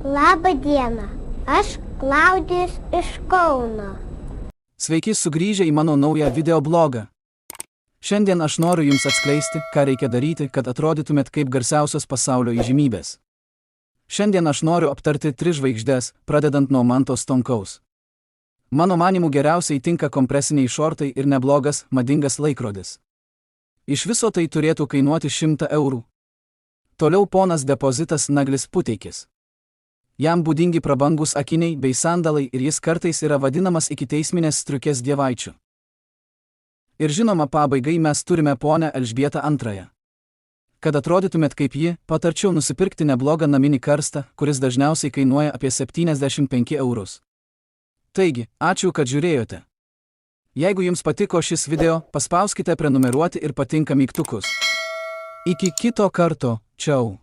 Labą dieną, aš Klaudijus iš Kauno. Sveiki sugrįžę į mano naują videoblogą. Šiandien aš noriu jums atskleisti, ką reikia daryti, kad atrodytumėt kaip garsiausios pasaulio įžymybės. Šiandien aš noriu aptarti 3 žvaigždės, pradedant nuo Manto Stonkaus. Mano manimu geriausiai tinka kompresiniai šortai ir neblogas, madingas laikrodis. Iš viso tai turėtų kainuoti 100 eurų. Toliau ponas Depozitas Naglis Puteikis. Jam būdingi prabangus akiniai bei sandalai ir jis kartais yra vadinamas ikiteisminės striukės dievaičiu. Ir žinoma pabaigai mes turime ponę Elžbietą II. Kad atrodytumėt kaip ji, patarčiau nusipirkti neblogą naminį karstą, kuris dažniausiai kainuoja apie 75 eurus. Taigi, ačiū, kad žiūrėjote. Jeigu jums patiko šis video, paspauskite prenumeruoti ir patinka mygtukus. Iki kito karto, čiau.